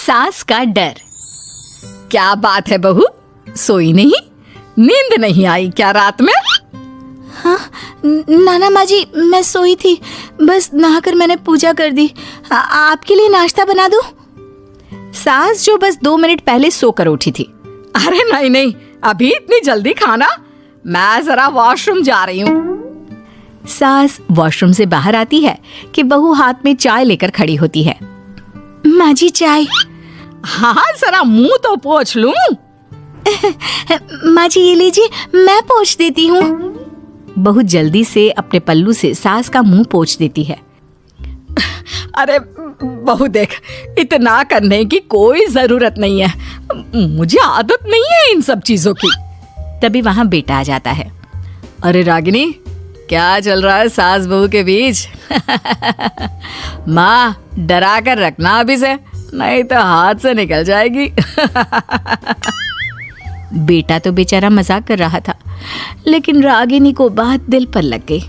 सास का डर। क्या बात है बहू, सोई नहीं? नींद नहीं आई क्या रात में? हाँ नाना माँ जी, मैं सोई थी, बस नहाकर मैंने पूजा कर दी। आपके लिए नाश्ता बना दूं? सास जो बस 2 मिनट पहले सोकर उठी थी। अरे नहीं नहीं, अभी इतनी जल्दी खाना? मैं जरा वॉशरूम जा रही हूँ। सास वॉशरूम से बाहर आती है कि बहू हाथ में चाय लेकर खड़ी होती है। माँ जी चाय। हाँ जरा मुंह तो पोंछ लूं। माँ जी ये लीजिए, मैं पोंछ देती हूँ। बहू जल्दी से अपने पल्लू से सास का मुंह पोंछ देती है। अरे बहू देख, इतना करने की कोई जरूरत नहीं है, मुझे आदत नहीं है इन सब चीजों की। तभी वहां बेटा आ जाता है। अरे रागिनी, क्या चल रहा है सास बहू के बीच? माँ डरा कर रखना अभी से, नहीं तो हाथ से निकल जाएगी। बेटा तो बेचारा मजाक कर रहा था, लेकिन रागिनी को बात दिल पर लग गई।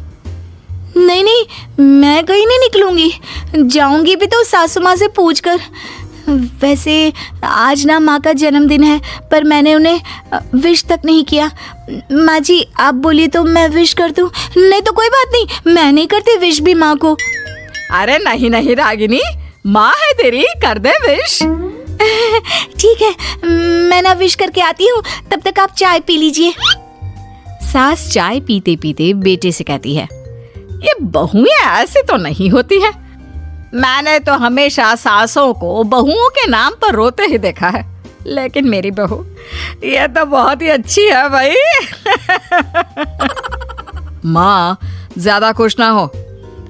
नहीं नहीं, मैं कहीं नहीं निकलूंगी, जाऊंगी भी तो सासू माँ से पूछकर। वैसे आज ना माँ का जन्मदिन है, पर मैंने उन्हें विश तक नहीं किया। माँ जी आप बोलिए तो मैं विश कर दूं? नहीं तो कोई बात नहीं, मैं नहीं करती विश भी माँ को। अरे नहीं नहीं रागिनी, माँ है तेरी, कर दे विश। ठीक है, मैं ना विश करके आती हूँ, तब तक आप चाय पी लीजिए। सास चाय पीते पीते बेटे से कहती है, ये बहुएं ऐसे तो नहीं होती है। मैंने तो हमेशा सासों को बहुओं के नाम पर रोते ही देखा है, लेकिन मेरी बहू ये तो बहुत ही अच्छी है भाई। माँ ज्यादा खुश ना हो,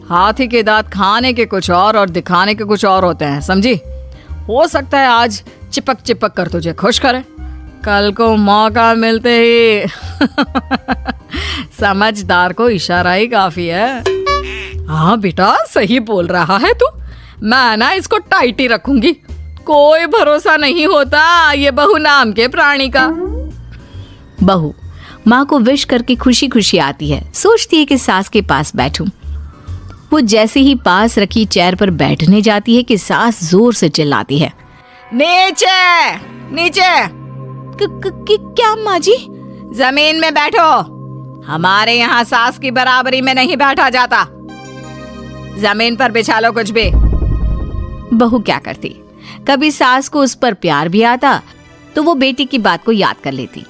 हाथी के दांत खाने के कुछ और दिखाने के कुछ और होते हैं, समझी? हो सकता है आज चिपक चिपक कर तुझे खुश करे, कल को मौका मिलते ही समझदार को इशारा ही काफी है। हाँ बेटा सही बोल रहा है तू, मैं ना इसको टाइट ही रखूंगी, कोई भरोसा नहीं होता ये बहू नाम के प्राणी का। बहू माँ को विश करके खुशी खुशी आती है, सोचती है कि सास के पास बैठूं। वो जैसे ही पास रखी चेयर पर बैठने जाती है कि सास जोर से चिल्लाती है, नीचे नीचे। क्या माँ जी? जमीन में बैठो, हमारे यहाँ सास की बराबरी में नहीं बैठा जाता, जमीन पर बिछा लो कुछ भी। बहू क्या करती, कभी सास को उस पर प्यार भी आता तो वो बेटी की बात को याद कर लेती,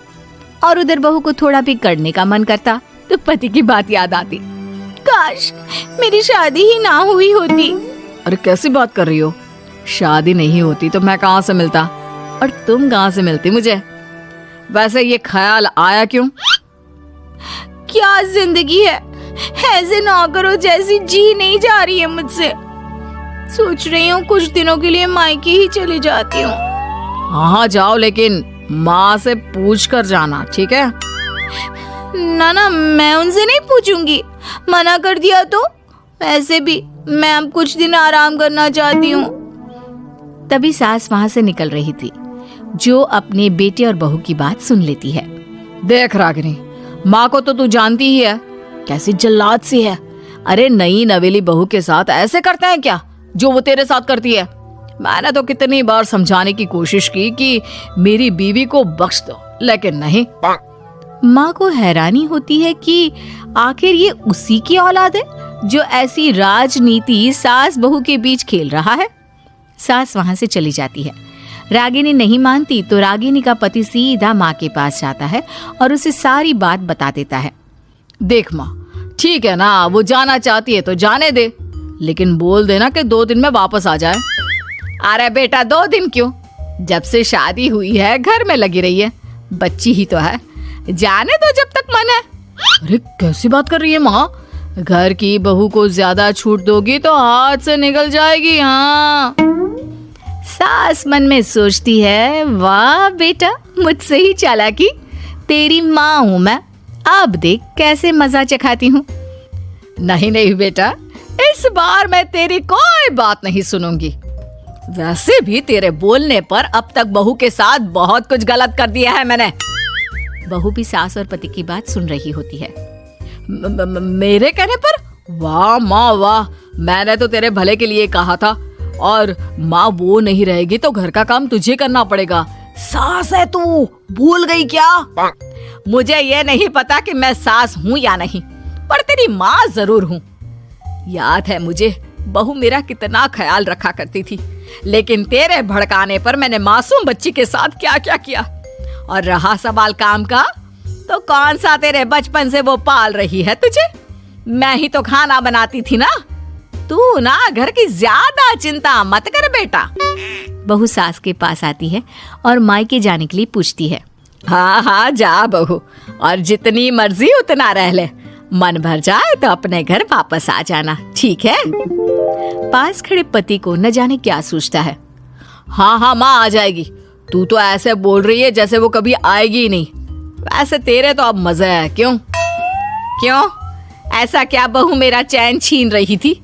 और उधर बहू को थोड़ा भी करने का मन करता तो पति की बात याद आती। काश मेरी शादी ही ना हुई होती। अरे कैसी बात कर रही हो, शादी नहीं होती तो मैं कहाँ से मिलता, और तुम कहाँ से मिलती मुझे? वैसे ये ख्याल आया क्यों? क्या जिंदगी है, ऐसे नौकरों जैसी जी नहीं जा रही है मुझसे। सोच रही हूँ कुछ दिनों के लिए मायके ही चली जाती हूँ। हाँ जाओ, लेकिन माँ से पूछ कर जाना, ठीक है? ना मैं उनसे नहीं पूछूंगी, मना कर दिया तो। ऐसे भी मैं अब कुछ दिन आराम करना चाहती हूँ। तभी सास वहां से निकल रही थी, जो अपने बेटे और बहू की बात सुन लेती है। देख रागिनी, माँ को तो तू जानती ही है, कैसी जल्लाद सी है। अरे नई नवेली बहू के साथ ऐसे करते हैं क्या जो वो तेरे साथ करती है? मैंने तो कितनी बार समझाने की कोशिश की कि मेरी बीवी को बख्श दो, लेकिन नहीं। माँ को हैरानी होती है कि आखिर ये उसी की औलाद है जो ऐसी राजनीति सास बहू के बीच खेल रहा है। सास वहां से चली जाती है। रागिनी नहीं मानती तो रागिनी का पति सीधा माँ के पास जाता है और उसे सारी बात बता देता है। देख माँ, ठीक है ना, वो जाना चाहती है तो जाने दे, लेकिन बोल देना कि 2 दिन में वापस आ जाए। अरे बेटा 2 दिन क्यों, जब से शादी हुई है घर में लगी रही है, बच्ची ही तो है, जाने दो जब तक मन है। अरे कैसी बात कर रही है माँ, घर की बहू को ज्यादा छूट दोगी तो हाथ से निकल जाएगी। हाँ, सास मन में सोचती है, वाह बेटा मुझसे ही चालाकी, तेरी माँ हूँ मैं, अब देख कैसे मजा चखाती हूँ। नहीं नहीं बेटा, इस बार मैं तेरी कोई बात नहीं सुनूंगी। वैसे भी तेरे बोलने पर अब तक बहू के साथ बहुत कुछ गलत कर दिया है मैंने। बहू भी सास और पति की बात सुन रही होती है। मेरे कहने पर? वाह माँ वाह, मैंने तो तेरे भले के लिए कहा था, और माँ वो नहीं रहेगी तो घर का काम तुझे करना पड़ेगा। सास है तू, भूल गई क्या? मुझे ये नहीं पता कि मैं सास हूँ या नहीं, पर तेरी माँ जरूर हूँ। याद है मुझे बहू मेरा कितना ख्याल रखा करती थी, लेकिन तेरे भड़काने पर मैंने मासूम बच्ची के साथ क्या क्या किया। और रहा सवाल काम का, तो कौन सा तेरे बचपन से वो पाल रही है तुझे? मैं ही तो खाना बनाती थी ना। तू ना घर की ज्यादा चिंता मत कर बेटा। बहू सास के पास आती है और मायके जाने के लिए पूछती है। हाँ हाँ जा बहू, और जितनी मर्जी उतना रह ले। मन भर जाए तो अपने घर वापस आ जाना, ठीक है? पास खड़े पति को न जाने क्या सोचता है। हाँ हाँ माँ आ जाएगी। तू तो ऐसे बोल रही है जैसे वो कभी आएगी ही नहीं। वैसे तेरे तो अब मजे है। क्यों क्यों ऐसा क्या बहू मेरा चैन छीन रही थी?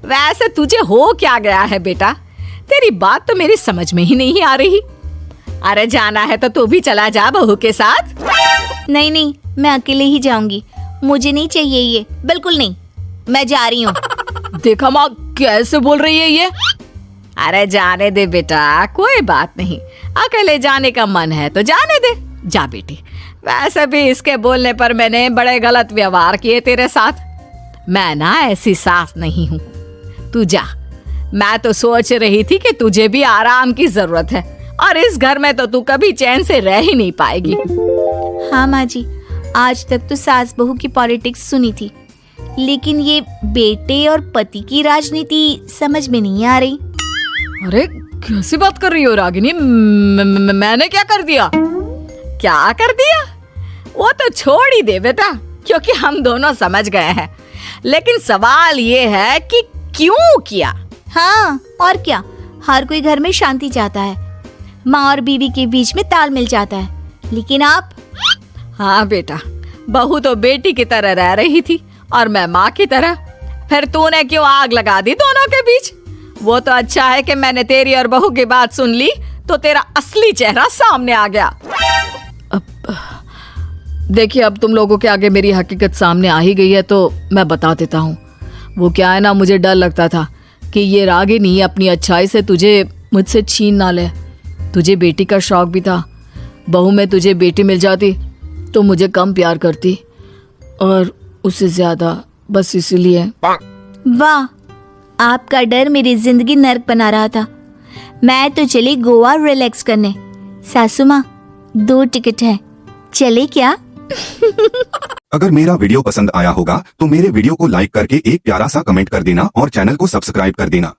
वैसे तुझे हो क्या गया है बेटा? तेरी बात तो मेरी समझ में ही नहीं आ रही। अरे जाना है तो तू भी चला जा बहू के साथ। नहीं नहीं, मैं अकेले ही जाऊंगी। मुझे नहीं चाहिए ये, बिल्कुल नहीं। मैं जा रही हूँ। देखा माँ कैसे बोल रही है ये। अरे जाने दे बेटा, कोई बात नहीं। अकेले जाने का मन है तो जाने दे, जा बेटी। वैसे भी इसके बोलने पर मैंने बड़े गलत व्यवहार किए तेरे साथ। मैं ना ऐसी सास नहीं हूँ। तू जा। मैं तो सोच रही थी कि तुझे भी आराम की जरूरत है, और इस घर में तो तू कभी चैन से रह ही नहीं पाएगी। हाँ माँ जी, आज तक तो सास बहू की पॉलिटिक्स सुनी थी, लेकिन ये बेटे और पति की राजनीति समझ में नहीं आ रही। अरे कैसी बात कर रही हो रागिनी? मैंने क्या कर दिया? क्या कर दिया? वो तो छोड़ ही दे बेटा, क्योंकि हम दोनों समझ गए हैं। लेकिन सवाल ये है कि क्यों किया? हाँ और क्या, हर कोई घर में शांति चाहता है, माँ और बीवी के बीच में तालमेल चाहता है, लेकिन आप? हाँ बेटा, बहू तो बेटी की तरह रह रही थी और मैं माँ की तरह। फिर तूने क्यों आग लगा दी दोनों के बीच? वो तो अच्छा है कि मैंने तेरी और बहू की बात सुन ली, तो तेरा असली चेहरा सामने आ गया। देखिए, अब तुम लोगों के आगे मेरी हकीकत सामने आ ही गई है तो मैं बता देता हूँ। वो क्या है ना, मुझे डर लगता था कि ये रागिनी अपनी अच्छाई से तुझे मुझसे छीन ना ले। तुझे बेटी का शौक भी था। बहू में तुझे बेटी मिल जाती तो मुझे कम प्यार करती, और उससे ज्यादा, बस इसीलिए। वाह, आपका डर मेरी जिंदगी नर्क बना रहा था। मैं तो चली गोवा रिलैक्स करने। सासू माँ, 2 टिकट है, चले क्या? अगर मेरा वीडियो पसंद आया होगा तो मेरे वीडियो को लाइक करके एक प्यारा सा कमेंट कर देना और चैनल को सब्सक्राइब कर देना।